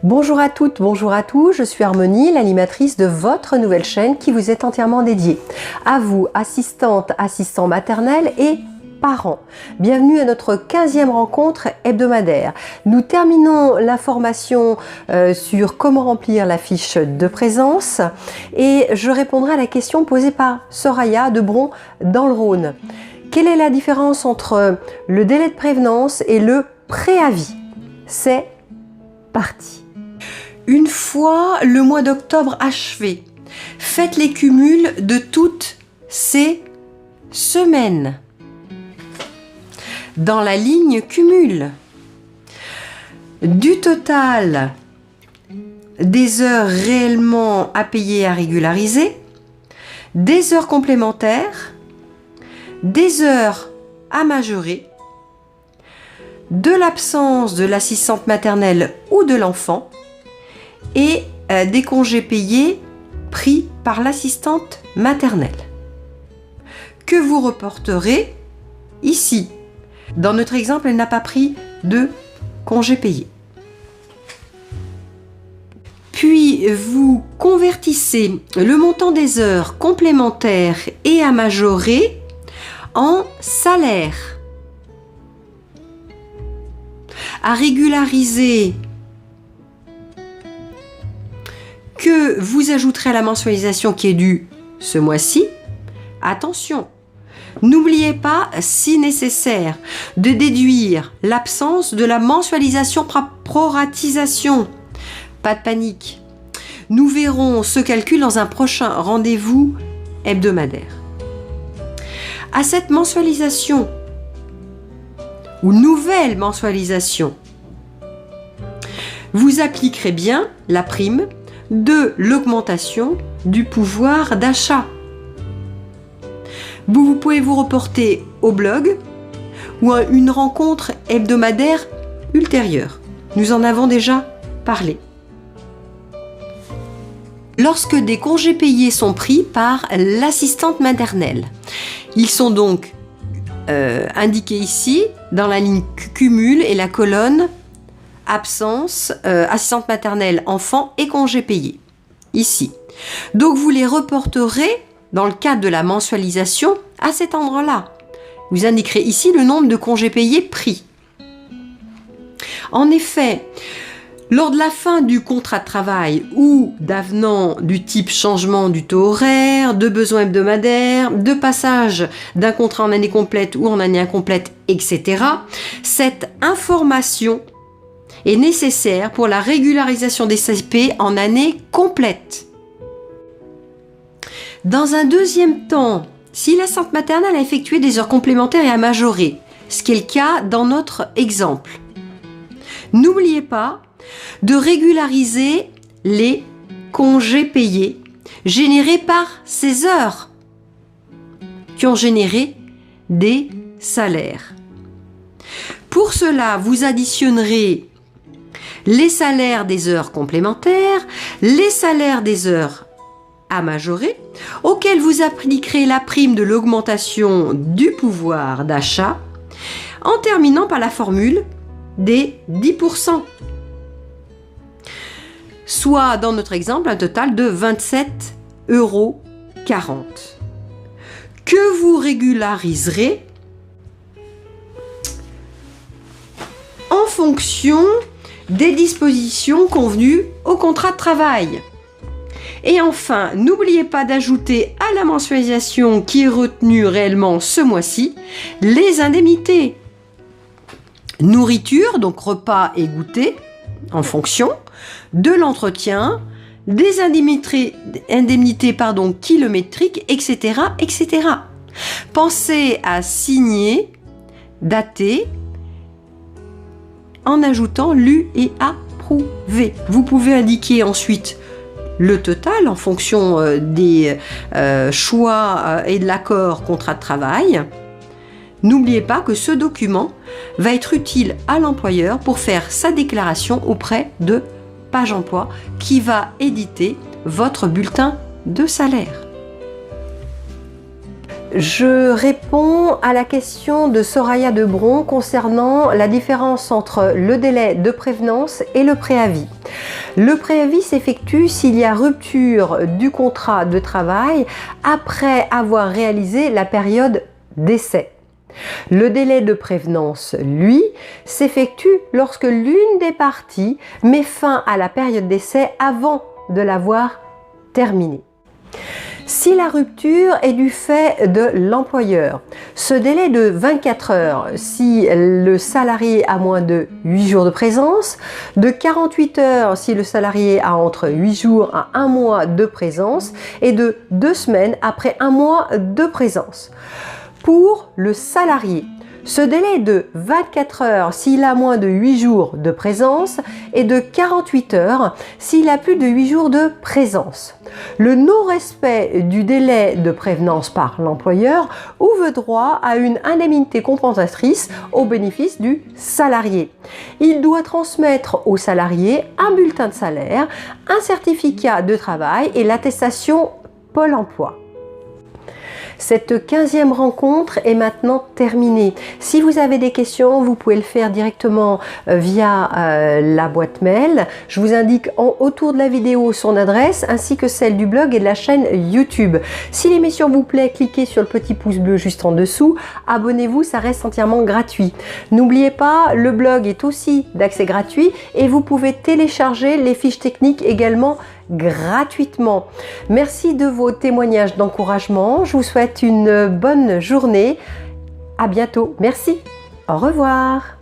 Bonjour à toutes, bonjour à tous, je suis Harmonie, l'animatrice de votre nouvelle chaîne qui vous est entièrement dédiée. À vous, assistantes, assistants maternels et parents. Bienvenue à notre 15e rencontre hebdomadaire. Nous terminons la formation sur comment remplir la fiche de présence et je répondrai à la question posée par Soraya de Bron dans le Rhône. Quelle est la différence entre le délai de prévenance et le préavis? C'est parti. Une fois le mois d'octobre achevé, faites les cumuls de toutes ces semaines. Dans la ligne cumul, du total des heures réellement à payer et à régulariser, des heures complémentaires, des heures à majorer, de l'absence de l'assistante maternelle ou de l'enfant et des congés payés pris par l'assistante maternelle que vous reporterez ici. Dans notre exemple, elle n'a pas pris de congés payés. Puis vous convertissez le montant des heures complémentaires et à majorer en salaire. À régulariser que vous ajouterez à la mensualisation qui est due ce mois-ci. Attention, n'oubliez pas, si nécessaire, de déduire l'absence de la mensualisation par proratisation. Pas de panique. Nous verrons ce calcul dans un prochain rendez-vous hebdomadaire. À cette mensualisation ou nouvelle mensualisation, vous appliquerez bien la prime de l'augmentation du pouvoir d'achat. Vous pouvez vous reporter au blog ou à une rencontre hebdomadaire ultérieure. Nous en avons déjà parlé. Lorsque des congés payés sont pris par l'assistante maternelle, ils sont donc indiqués ici dans la ligne cumul et la colonne absence, assistante maternelle, enfant et congés payés. Ici. Donc vous les reporterez dans le cadre de la mensualisation à cet endroit-là. Vous indiquerez ici le nombre de congés payés pris. En effet, lors de la fin du contrat de travail ou d'avenant du type changement du taux horaire, de besoins hebdomadaires, de passage d'un contrat en année complète ou en année incomplète, etc., cette information est nécessaire pour la régularisation des CP en année complète. Dans un deuxième temps, si l'assistante maternelle a effectué des heures complémentaires et à majorer, ce qui est le cas dans notre exemple, n'oubliez pas de régulariser les congés payés générés par ces heures qui ont généré des salaires. Pour cela, vous additionnerez les salaires des heures complémentaires, les salaires des heures à majorer, auxquels vous appliquerez la prime de l'augmentation du pouvoir d'achat, en terminant par la formule des 10%. Soit, dans notre exemple, un total de 27,40 € que vous régulariserez en fonction des dispositions convenues au contrat de travail. Et enfin, n'oubliez pas d'ajouter à la mensualisation qui est retenue réellement ce mois-ci les indemnités. Nourriture, donc repas et goûter, en fonction de l'entretien, des indemnités kilométriques, etc., etc. Pensez à signer, dater, en ajoutant lu et approuvé. Vous pouvez indiquer ensuite le total en fonction des choix et de l'accord contrat de travail. N'oubliez pas que ce document va être utile à l'employeur pour faire sa déclaration auprès de Page Emploi qui va éditer votre bulletin de salaire. Je réponds à la question de Soraya Debron concernant la différence entre le délai de prévenance et le préavis. Le préavis s'effectue s'il y a rupture du contrat de travail après avoir réalisé la période d'essai. Le délai de prévenance, lui, s'effectue lorsque l'une des parties met fin à la période d'essai avant de l'avoir terminée. Si la rupture est du fait de l'employeur, ce délai de 24 heures si le salarié a moins de 8 jours de présence, de 48 heures si le salarié a entre 8 jours à 1 mois de présence et de 2 semaines après 1 mois de présence. Pour le salarié, ce délai est de 24 heures s'il a moins de 8 jours de présence et de 48 heures s'il a plus de 8 jours de présence. Le non-respect du délai de prévenance par l'employeur ouvre droit à une indemnité compensatrice au bénéfice du salarié. Il doit transmettre au salarié un bulletin de salaire, un certificat de travail et l'attestation Pôle emploi. Cette 15e rencontre est maintenant terminée. Si vous avez des questions, vous pouvez le faire directement via la boîte mail. Je vous indique autour de la vidéo son adresse ainsi que celle du blog et de la chaîne YouTube. Si l'émission vous plaît, cliquez sur le petit pouce bleu juste en dessous. Abonnez-vous, ça reste entièrement gratuit. N'oubliez pas, le blog est aussi d'accès gratuit et vous pouvez télécharger les fiches techniques également gratuitement. Merci de vos témoignages d'encouragement. Je vous souhaite une bonne journée. À bientôt. Merci. Au revoir.